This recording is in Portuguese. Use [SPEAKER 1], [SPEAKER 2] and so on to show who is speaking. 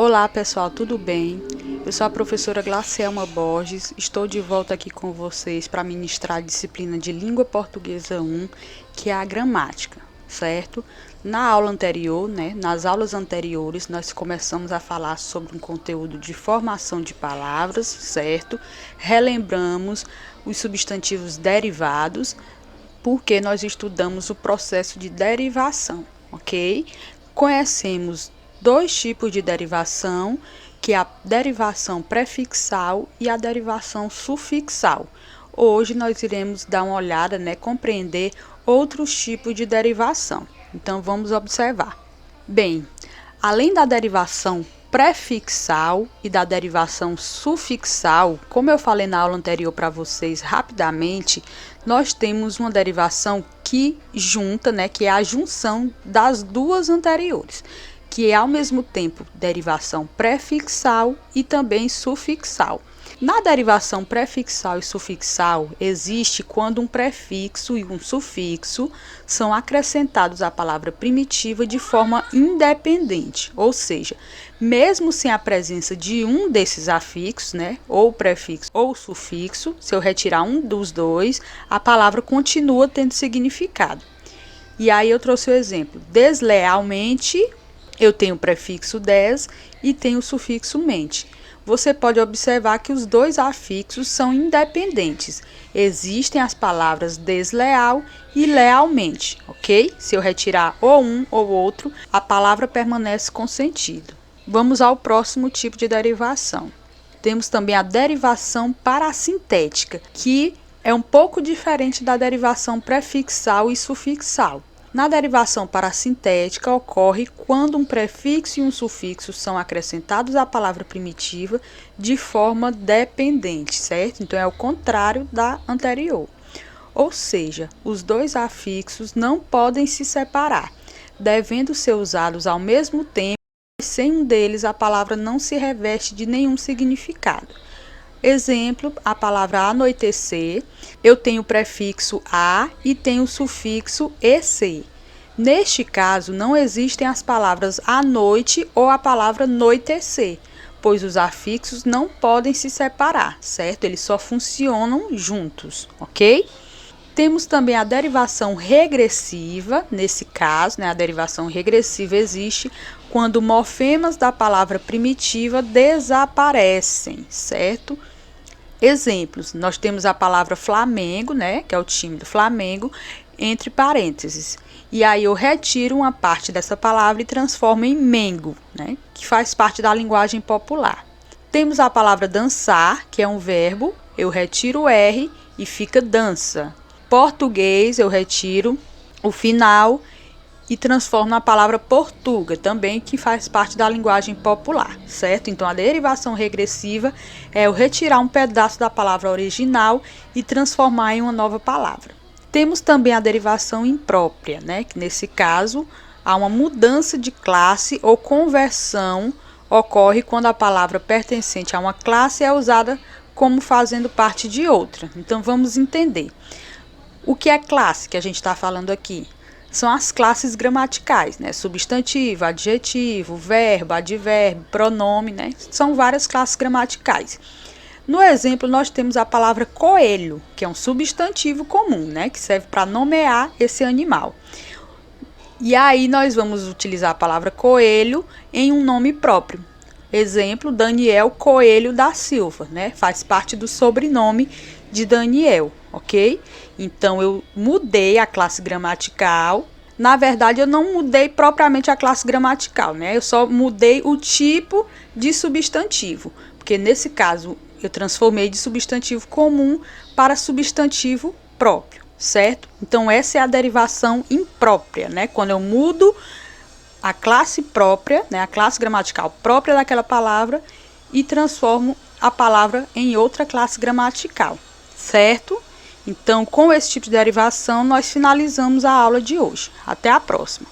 [SPEAKER 1] Olá pessoal, tudo bem? Eu sou a professora Glacielma Borges, estou de volta aqui com vocês para ministrar a disciplina de Língua Portuguesa 1, que é a gramática, certo? Na aula anterior, nas aulas anteriores, nós começamos a falar sobre um conteúdo de formação de palavras, certo? Relembramos os substantivos derivados, porque nós estudamos o processo de derivação, ok? Conhecemos dois tipos de derivação, que é a derivação prefixal e a derivação sufixal. Hoje nós iremos dar uma olhada, compreender outros tipos de derivação. Então vamos observar. Bem, além da derivação prefixal e da derivação sufixal, como eu falei na aula anterior para vocês rapidamente, nós temos uma derivação que junta, que é a junção das duas anteriores, que é ao mesmo tempo derivação prefixal e também sufixal. Na derivação prefixal e sufixal, existe quando um prefixo e um sufixo são acrescentados à palavra primitiva de forma independente, ou seja, mesmo sem a presença de um desses afixos, ou prefixo ou sufixo, se eu retirar um dos dois, a palavra continua tendo significado. E aí eu trouxe o exemplo: deslealmente, eu tenho o prefixo des e tenho o sufixo mente. Você pode observar que os dois afixos são independentes. Existem as palavras desleal e lealmente, ok? Se eu retirar ou um ou outro, a palavra permanece com sentido. Vamos ao próximo tipo de derivação. Temos também a derivação parassintética, que é um pouco diferente da derivação prefixal e sufixal. Na derivação parassintética, ocorre quando um prefixo e um sufixo são acrescentados à palavra primitiva de forma dependente, certo? Então, é o contrário da anterior. Ou seja, os dois afixos não podem se separar, devendo ser usados ao mesmo tempo, e sem um deles a palavra não se reveste de nenhum significado. Exemplo, a palavra anoitecer, eu tenho o prefixo a e tenho o sufixo ec. Neste caso, não existem as palavras à noite ou a palavra noitecer, pois os afixos não podem se separar, certo? Eles só funcionam juntos, ok? Temos também a derivação regressiva. Nesse caso, a derivação regressiva existe quando morfemas da palavra primitiva desaparecem, certo? Exemplos, nós temos a palavra Flamengo, que é o time do Flamengo, entre parênteses. E aí eu retiro uma parte dessa palavra e transformo em Mengo, que faz parte da linguagem popular. Temos a palavra dançar, que é um verbo, eu retiro o R e fica dança. Português, eu retiro o final e transformo na palavra Portuga, também que faz parte da linguagem popular, certo? Então, a derivação regressiva é eu retirar um pedaço da palavra original e transformar em uma nova palavra. Temos também a derivação imprópria, que nesse caso, há uma mudança de classe ou conversão ocorre quando a palavra pertencente a uma classe é usada como fazendo parte de outra. Então, vamos entender. O que é classe que a gente está falando aqui? São as classes gramaticais, substantivo, adjetivo, verbo, advérbio, pronome, São várias classes gramaticais. No exemplo, nós temos a palavra coelho, que é um substantivo comum, que serve para nomear esse animal. E aí nós vamos utilizar a palavra coelho em um nome próprio. Exemplo, Daniel Coelho da Silva, Faz parte do sobrenome de Daniel, ok? Então, eu mudei a classe gramatical. Na verdade, eu não mudei propriamente a classe gramatical, Eu só mudei o tipo de substantivo, porque nesse caso, eu transformei de substantivo comum para substantivo próprio, certo? Então, essa é a derivação imprópria, Quando eu mudo a classe própria, a classe gramatical própria daquela palavra e transformo a palavra em outra classe gramatical, certo? Então, com esse tipo de derivação, nós finalizamos a aula de hoje. Até a próxima!